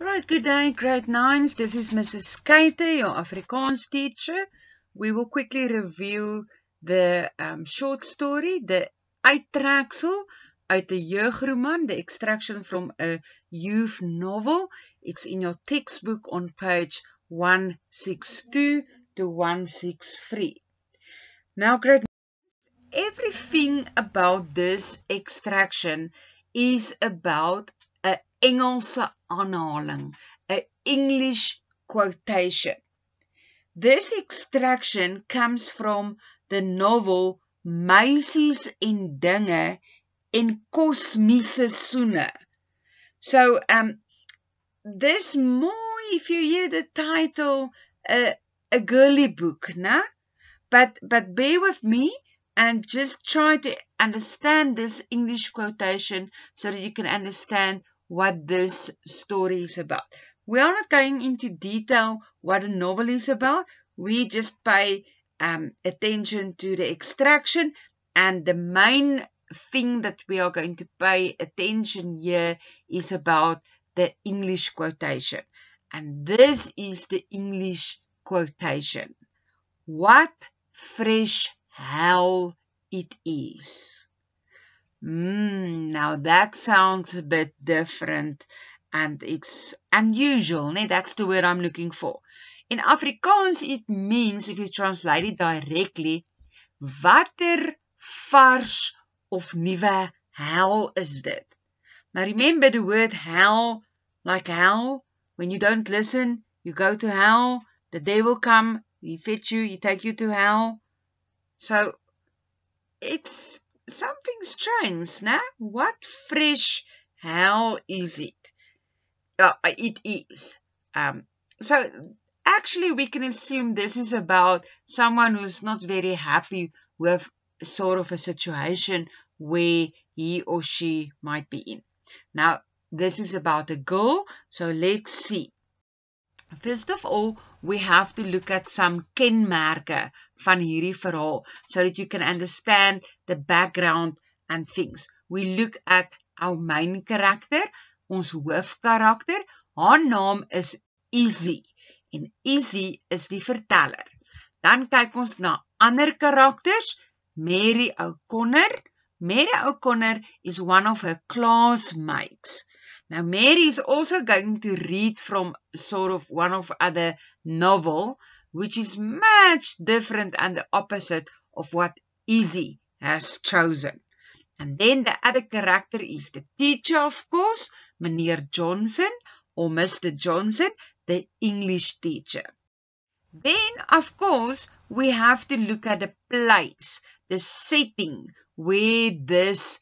Right, good day, grade 9s. This is Mrs. Keite, your Afrikaans teacher. We will quickly review the short story, the Uittreksel, uit the jeugroman, the extraction from a youth novel. It's in your textbook on page 162 to 163. Now, grade 9, everything about this extraction is about a Engelse aanhaling, a English quotation. This extraction comes from the novel Meisies en Dinge en Kosmiese Soene. So, this more, if you hear the title, a girly book, nah? But bear with me and just try to understand this English quotation so that you can understand what this story is about. We are not going into detail what a novel is about. We just pay attention to the extraction, and the main thing that we are going to pay attention here is about the English quotation. And this is the English quotation. What fresh hell it is. Now that sounds a bit different and it's unusual. That's the word I'm looking for. In Afrikaans, it means, if you translate it directly, watter vars of nuwe hell is dit? Now remember the word hell, like hell, when you don't listen, you go to hell, the devil come, he fetch you, he take you to hell. So it's something strange, nah? What fresh hell is it? It is. So actually we can assume this is about someone who's not very happy with sort of a situation where he or she might be in. Now, this is about a girl, so let's see. First of all, we have to look at some kenmerke van hierdie verhaal so that you can understand the background and things. We look at our main character, ons hoofkarakter. Haar naam is Izzy en Izzy is die verteller. Dan kyk ons na ander karakters. Mary O'Connor. Mary O'Connor is one of her classmates. Now, Mary is also going to read from sort of one of other novel, which is much different and the opposite of what Izzy has chosen. And then the other character is the teacher, of course, Meneer Johnson or Mr. Johnson, the English teacher. Then, of course, we have to look at the place, the setting where this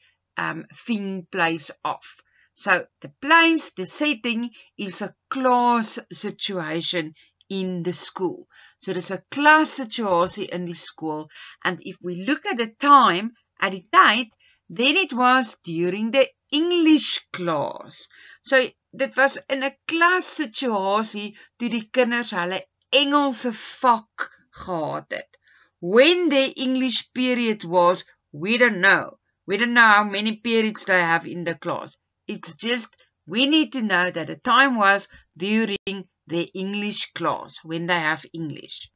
thing plays off. So, the place, the setting is a class situation in the school. So, there's a class situation in the school. And if we look at the time, at the tyd, then it was during the English class. So, dit was in 'n klas situasie toe die kinders hulle Engelse vak gehad het. When the English period was, we don't know. We don't know how many periods they have in the class. It's just, we need to know that the time was during the English class, when they have English.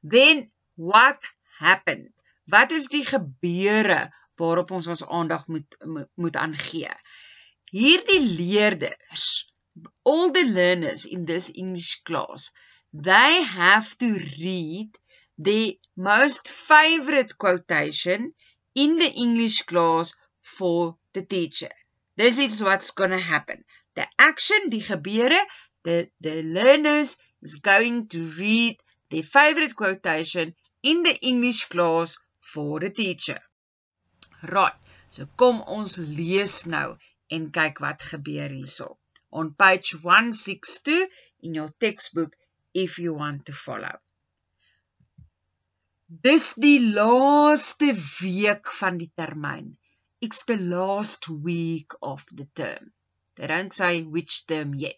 Then, what happened? Wat is die gebeure waarop ons aandag moet aangee? Hierdie leerders, all the learners in this English class, they have to read the most favorite quotation in the English class for the teacher. This is what's going to happen. The action, die gebeure, the learners is going to read their favorite quotation in the English class for the teacher. Right, so kom ons lees nou en kyk wat gebeur hierso. On page 162 in your textbook if you want to follow. Dis die laaste week van die termyn. It's the last week of the term. They don't say which term yet.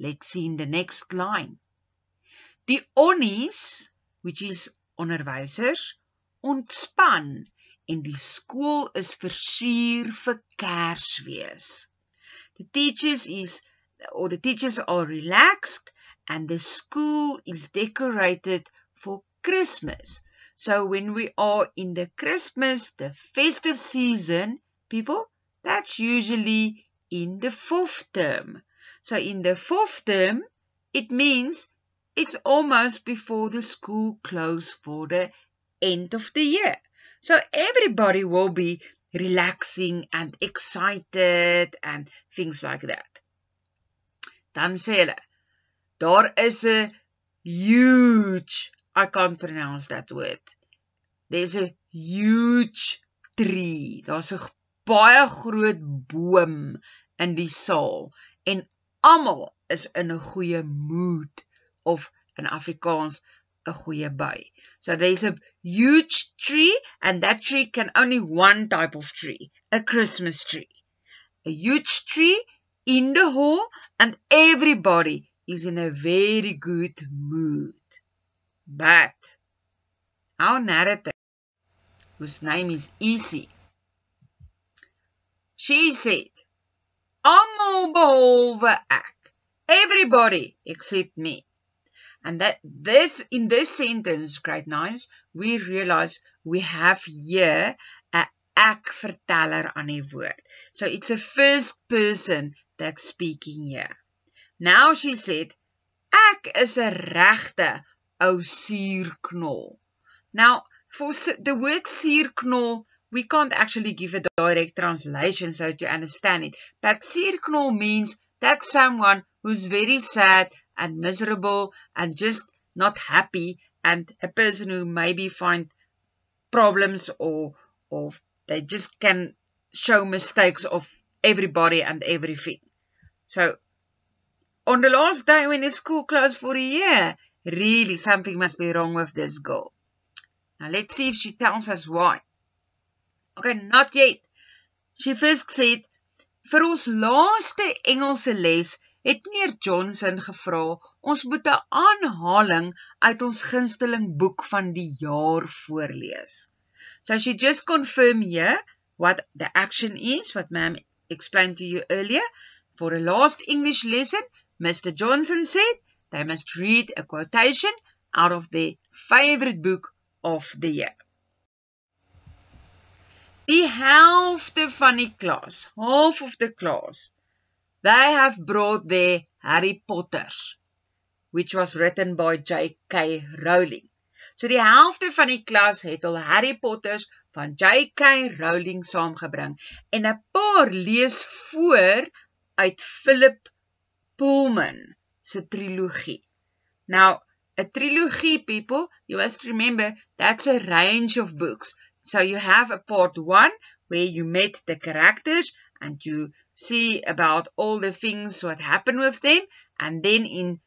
Let's see in the next line. Die onnies, which is onderwysers, ontspan en die skool is versier vir Kersfees. The teachers is or the teachers are relaxed and the school is decorated for Christmas. So when we are in the Christmas, the festive season, people, that's usually in the 4th term. So in the 4th term, it means it's almost before the school closes for the end of the year. So everybody will be relaxing and excited and things like that. Dan sê hulle, daar is 'n huge, I can't pronounce that word. There's a huge tree. Daar's 'n baie groot boom in die saal en almal is in 'n goeie mood, of in Afrikaans 'n goeie bui. So there's a huge tree, and that tree can only one type of tree, a Christmas tree. A huge tree in the hall, and everybody is in a very good mood. But our narrator, whose name is Easy, she said, almal behalwe ek, everybody except me. And that in this sentence, grade 9s, we realize we have here a ek verteller aan die woord. So it's a first person that's speaking here. Now she said, ek is 'n regte ou suurknol. Now, for the word suurknol, we can't actually give a direct translation so to understand it. But suurknol means that's someone who's very sad and miserable and just not happy, and a person who maybe find problems or they just can show mistakes of everybody and everything. So, on the last day when the school closed for a year, really something must be wrong with this girl. Now let's see if she tells us why. Okay, not yet. She first said, vir ons laaste Engelse les het meneer Johnson gevra, ons moet 'n aanhaling uit ons gunsteling boek van die jaar voorlees. So she just confirmed here what the action is, what ma'am explained to you earlier. For the last English lesson, Mr. Johnson said they must read a quotation out of their favorite book of the year. Die helfte van die klas, half of the class, they have brought their Harry Potters, which was written by J.K. Rowling. So die helfte van die klas het al Harry Potters van J.K. Rowling saamgebring en 'n paar lees voor uit Philip Pullman se trilogie. Now, a trilogy, people, you must remember, that's a range of books. So you have a part 1 where you met the characters and you see about all the things what happened with them. And then in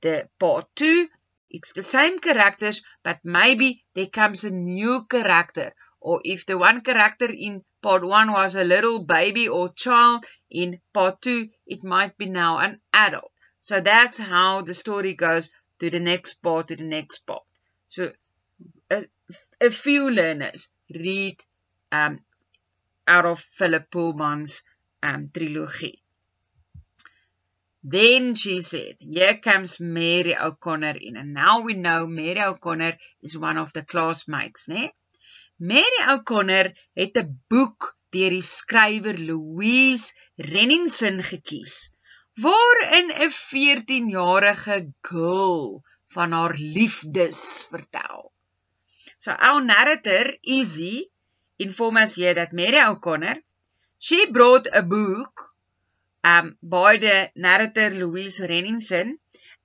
the part 2, it's the same characters, but maybe there comes a new character. Or if the one character in part 1 was a little baby or child, in part 2, it might be now an adult. So that's how the story goes to the next part, to the next part. So a few learners read out of Philip Pullman's trilogy. Then she said, here comes Mary O'Connor in. And now we know Mary O'Connor is one of the classmates, né? Mary O'Connor het 'n boek deur die skrywer Louise Renningson gekies, waarin 'n 14-jarige girl van haar liefdes vertel. So our narrator, Izzy, informs us here that Mary O'Connor, she brought a book by the narrator Louise Renningson,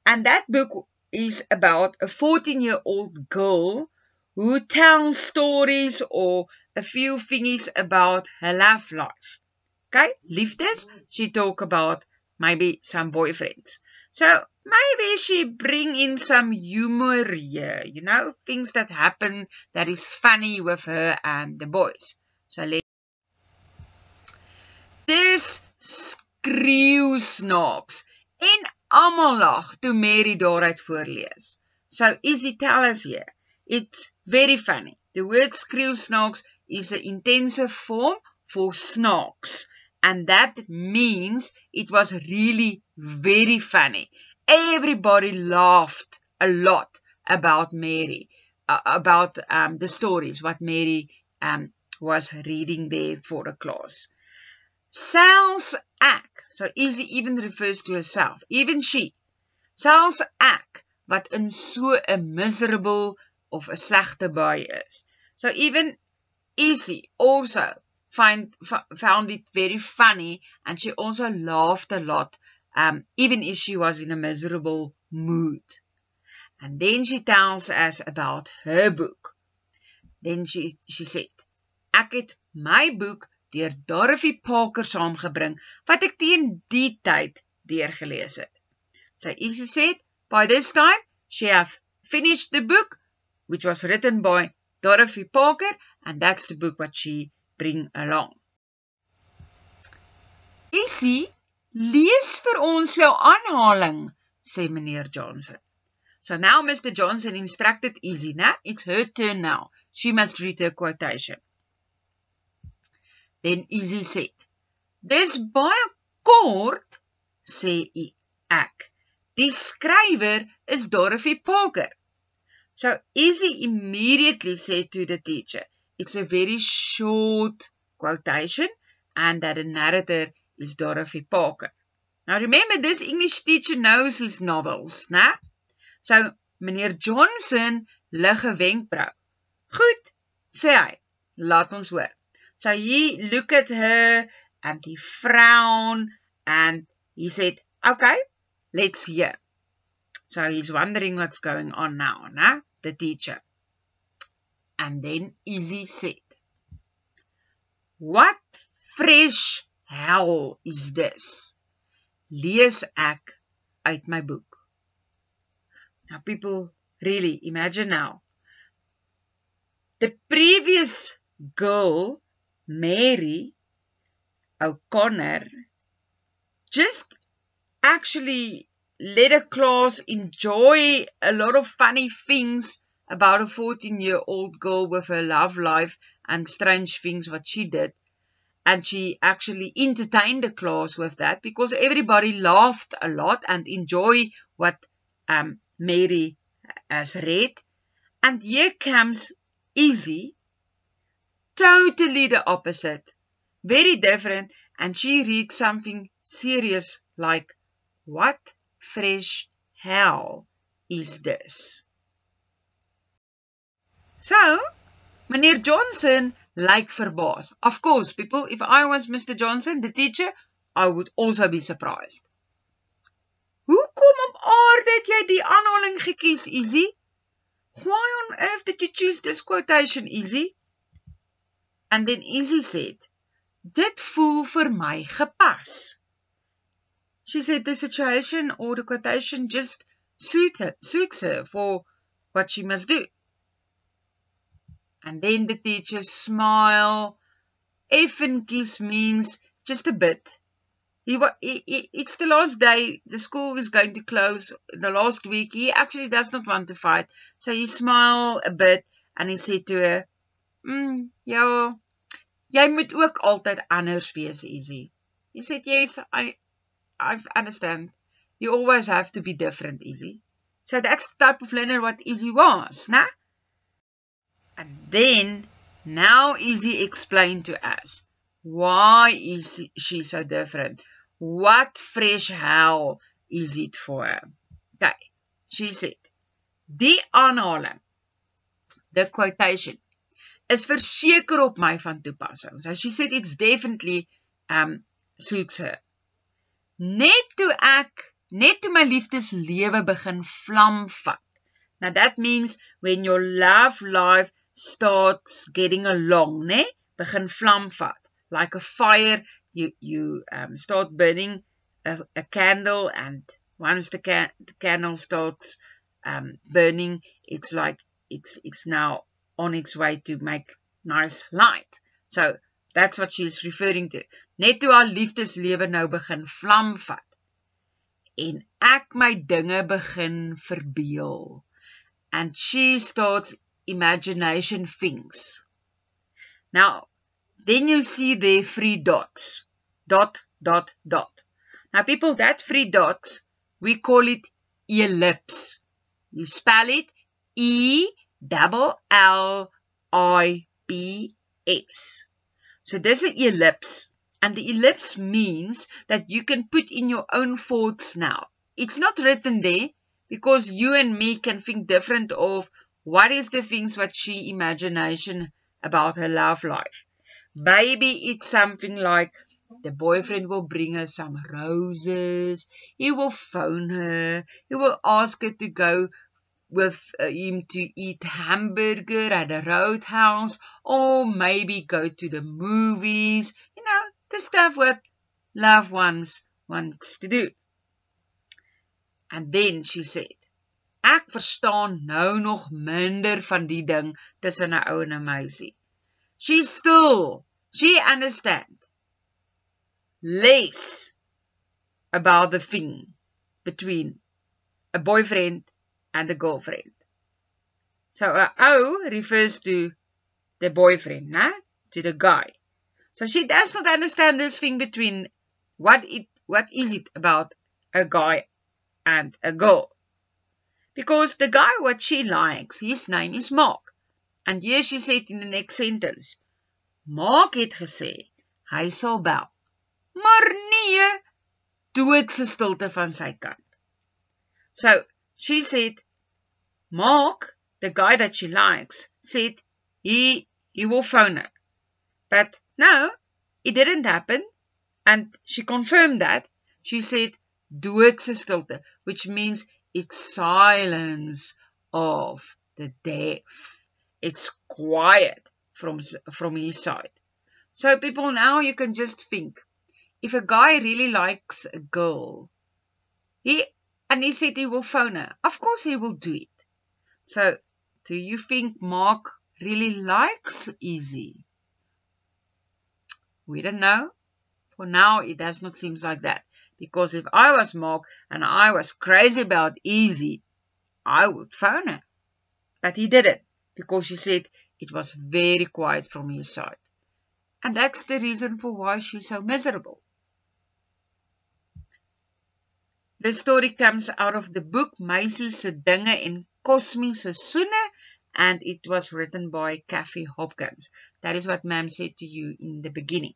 and that book is about a 14-year-old girl who tells stories or a few things about her love life. Okay, liefdes, she talk about maybe some boyfriends. So maybe she bring in some humor here, you know, things that happen that is funny with her and the boys. So dis skreeu snaaks en almal lag toe Mary daaruit voorlees. So Izzy tell us here, it's very funny. The word skreeu snaaks is an intensive form for snacks. And that means it was really very funny. Everybody laughed a lot about Mary, about the stories, what Mary was reading there for the class. Selfs ek, so Izzy even refers to herself, even she. Selfs ek, wat in so 'n miserable of 'n slegte bui is. So even Izzy also found it very funny, and she also laughed a lot, even if she was in a miserable mood. And then she tells us about her book. Then she said, ek het my boek deur Dorothy Parker saamgebring, wat ek teen die tyd deurgelees het. So Izzy said, by this time, she have finished the book, which was written by Dorothy Parker, and that's the book what she bring along. Izzy, lees vir ons jou aanhaling, sê meneer Johnson. So now Mr. Johnson instructed Izzy, nah? It's her turn now. She must read her quotation. Then Izzy said, dis baie kort, sê ek. Die skrywer is Dorothy Parker. So Izzy immediately said to the teacher, it's a very short quotation and that the narrator is Dorothy Parker. Now remember, this English teacher knows his novels, né? So meneer Johnson lig 'n wenkbrau. Goed, sê hy, laat ons hoor. So he looked at her and he frowned and he said, okay, let's hear. So he's wondering what's going on now, nah? The teacher. And then Izzy said, what fresh hell is this? Lees ek uit my boek. Now people, really, imagine now. The previous girl, Mary O'Connor, just actually let a class enjoy a lot of funny things about a 14-year-old girl with her love life and strange things what she did. And she actually entertained the class with that because everybody laughed a lot and enjoyed what Mary has read. And here comes Izzy, totally the opposite, very different, and she reads something serious like, what fresh hell is this? So, meneer Johnson lyk verbaas. Of course, people, if I was Mr. Johnson, the teacher, I would also be surprised. Hoekom op aarde het jy die aanhaling gekies, Izzy? Why on earth did you choose this quotation, Izzy? And then Izzy said, dit voel vir my gepas. She said the situation or the quotation just suits her for what she must do. And then the teacher smiled. Effenkies means just a bit. It's the last day. The school is going to close the last week. He actually does not want to fight. So he smiled a bit and he said to her, ja, jy moet ook altyd anders wees, Izzy. He said, yes, I understand. You always have to be different, Izzy. So that's the type of learner what Izzy was, nah? And then, now Izzy explained to us, why is she so different? What fresh hell is it for her? Okay, she said, die aanhaling, the quotation, is verseker op my van toepassing. So she said it's definitely suits her. Net toe my liefdeslewe begin vlam vat. Now that means when your love life starts getting along, ne? Begin vlam vat. Like a fire, you start burning a candle, and once the candle starts burning, it's like it's now on its way to make nice light. So that's what she's referring to. Net toe haar liefdeslewe nou begin vlam vat. En ek my dinge begin verbeel. And she starts imagination things. Now, then you see the 3 dots. dot, dot, dot. Now people, that 3 dots, we call it ellipse. You spell it E-double-L-I-P-S. So this is an ellipse. And the ellipse means that you can put in your own thoughts now. It's not written there because you and me can think different of what is the things what she imagination about her love life. Maybe it's something like the boyfriend will bring her some roses, he will phone her, he will ask her to go with him to eat hamburger at a roadhouse, or maybe go to the movies, the stuff what loved ones wants to do. And then she said, ek verstaan nou nog minder van die ding tussen 'n ou en 'n meisie. She understands less about the thing between a boyfriend and a girlfriend. So a ou refers to the boyfriend, to the guy. So she does not understand this thing between what is it about a guy and a girl. Because the guy what she likes, his name is Mark. And here she said in the next sentence, Mark het gesê, hy sal bel. Maar nee, doodse stilte van sy kant. So she said, Mark, the guy that she likes, said he will phone her. But no, it didn't happen. And she confirmed that. She said, doodse stilte, which means it's silence of the deaf. It's quiet from his side. So people, now you can just think, if a guy really likes a girl, he said he will phone her, of course he will do it. So, do you think Mark really likes Izzy? We don't know. For now, it does not seem like that. Because if I was Mark and I was crazy about Izzy, I would phone her. But he didn't, because she said it was very quiet from his side. And that's the reason for why she's so miserable. The story comes out of the book Meisie se Dinge en Kosmie se Soene, and it was written by Kathy Hopkins. That is what Ma'am said to you in the beginning.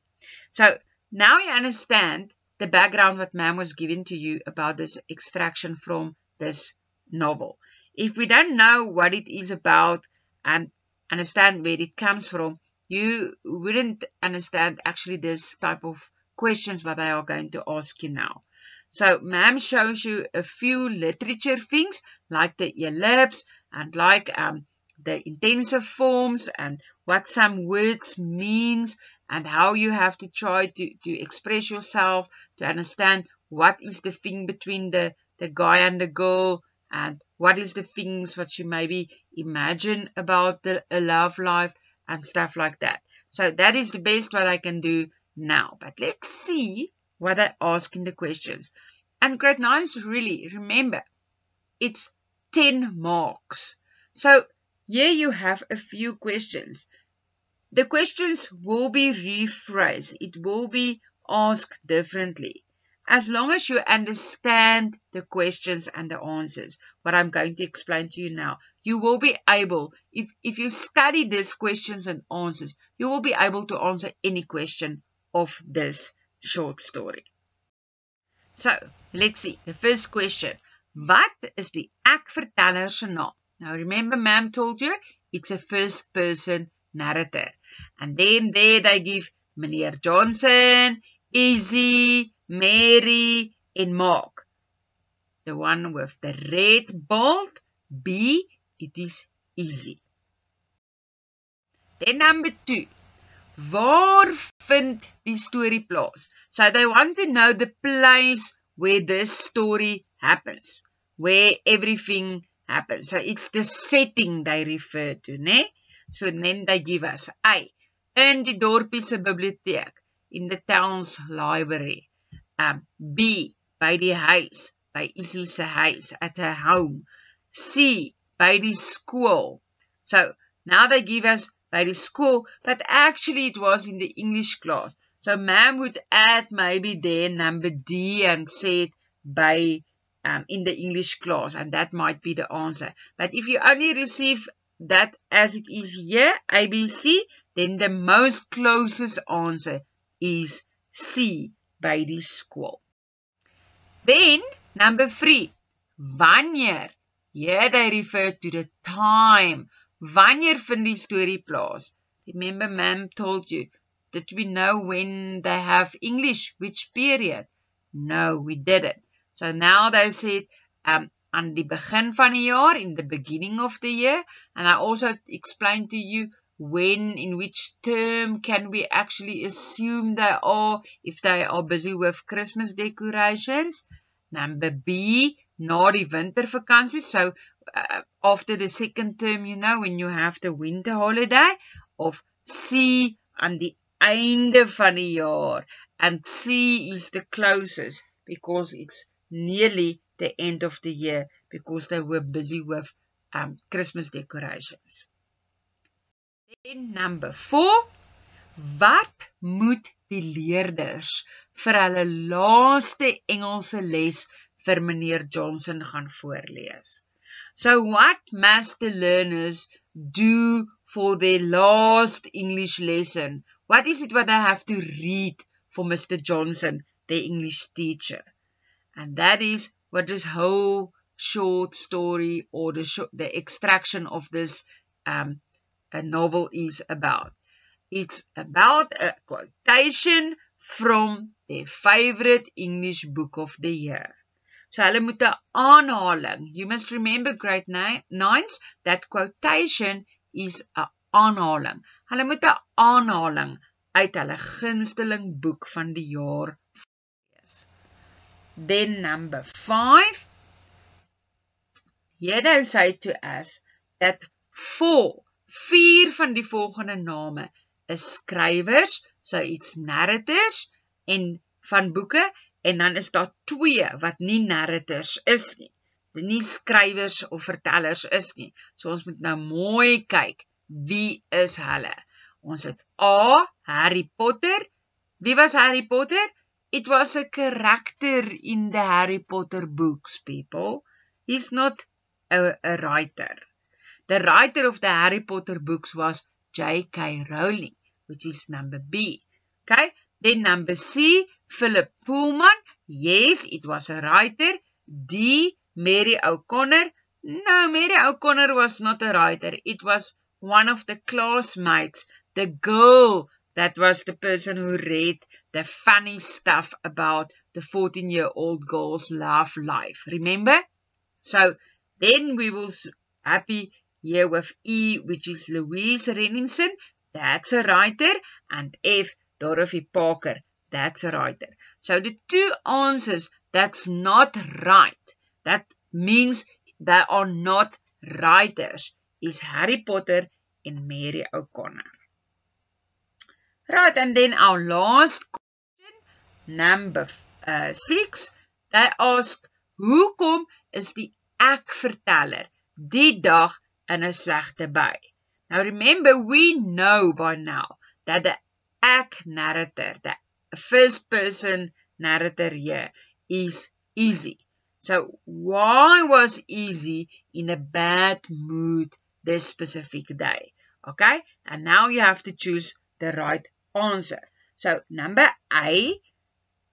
So now you understand the background what Ma'am was giving to you about this extraction from this novel. If we don't know what it is about and understand where it comes from, you wouldn't understand actually this type of questions what I are going to ask you now. So Ma'am shows you a few literature things like the ellipse and like the intensive forms and what some words means and how you have to try to express yourself, to understand what is the thing between the guy and the girl and what is the things what you maybe imagine about a love life and stuff like that. So that is the best what I can do now. But let's see what I ask in the questions. And grade 9, really, remember, it's 10 marks. So here you have a few questions. The questions will be rephrased. It will be asked differently. As long as you understand the questions and the answers, what I'm going to explain to you now, you will be able, if you study these questions and answers, you will be able to answer any question of this short story. So, let's see. The first question. Wat is die ek-verteller se naam? Now, remember, Ma'am told you, it's a first-person narrator. And then there they give Meneer Johnson, Izzy, Mary, and Mark. The one with the red bold, B, it is Izzy. Then number 2. Waar vind die story plaas? So they want to know the place where this story happens, where everything happens. So it's the setting they refer to, né? So then they give us A, in die dorpie se biblioteek, in the town's library. B, by die huis, by Izzy se huis, at her home. C, by die school. So now they give us by the school, but actually it was in the English class. So ma'am would add maybe there number D and say it by in the English class, and that might be the answer. But if you only receive that as it is here, ABC, then the most closest answer is C, by die skool. Then, number 3, wanneer. Here they refer to the time. Wanneer vind die story plaas? Remember, ma'am told you, did we know when they have English, which period? No, we didn't. So now they said, aan die begin van die jaar, in the beginning of the year, and I also explained to you when, in which term can we actually assume they are, if they are busy with Christmas decorations. Number B, na die wintervakansie, so after the second term, you know, when you have the winter holiday. Of C, aan die einde van die jaar, and C is the closest, because it's nearly the end of the year, because they were busy with Christmas decorations. Then number 4, wat moet die leerders vir hulle laaste Engelse les vir meneer Johnson gaan voorlees? So what must the learners do for their last English lesson? What is it what they have to read for Mr. Johnson, the English teacher? And that is what this whole short story, or the extraction of this a novel is about. It's about a quotation from their favorite English book of the year. So hulle moet 'n aanhaling. You must remember, grade 9s, that quotation is 'n aanhaling. Hulle moet 'n aanhaling uit hulle gunsteling boek van die jaar lees. Then number 5, here they say to us that 4 van die volgende name is skrywers, so it's narrators en van boeke, en dan is daar 2 wat nie narrators is nie. Nie skrywers of vertellers is nie. So ons moet nou mooi kyk, wie is hulle? Ons het A, Harry Potter. Wie was Harry Potter? It was a character in the Harry Potter books, people. He's not a writer. The writer of the Harry Potter books was J.K. Rowling, which is number B. Okay, then number C, Philip Pullman. Yes, it was a writer. D, Mary O'Connor. No, Mary O'Connor was not a writer. It was one of the classmates, the girl that was the person who read the funny stuff about the 14-year-old girl's love life. Remember? So then we will happy here with E, which is Louise Renningson. That's a writer. And F, Dorothy Parker. That's a writer. So the 2 answers that's not right, that means they are not writers, is Harry Potter and Mary O'Connor. Right, and then our last question, number 6, they ask, hoekom is die ek-verteller die dag in 'n slegte by? Now remember, we know by now that the ek narrator, the first person narrator here, is Easy. So why was Easy in a bad mood this specific day? Okay, and now you have to choose the right answer. So number A,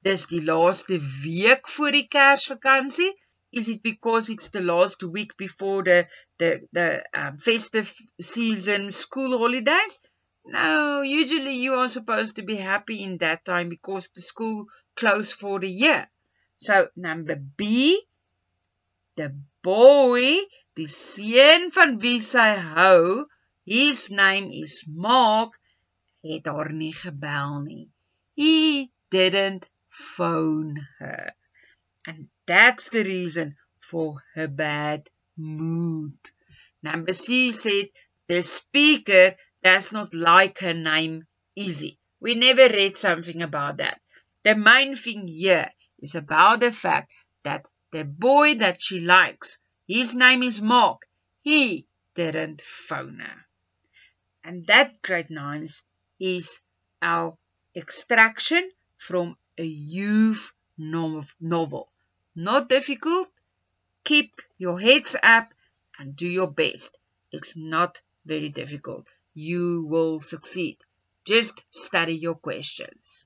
dis die laaste week voor die Kersvakansie. Is it because it's the last week before the festive season school holidays? No, usually you are supposed to be happy in that time because the school closed for the year. So number B, the boy, die seun van wie sy hou, his name is Mark, het haar nie gebel nie. He didn't phone her. And that's the reason for her bad mood. Number C said, the speaker does not like her name Easy. We never read something about that. The main thing here is about the fact that the boy that she likes, his name is Mark. He didn't phone her. And that, grade 9s, is our Extraction from a youth novel. Not difficult. Keep your heads up and do your best. It's not very difficult. You will succeed. Just study your questions.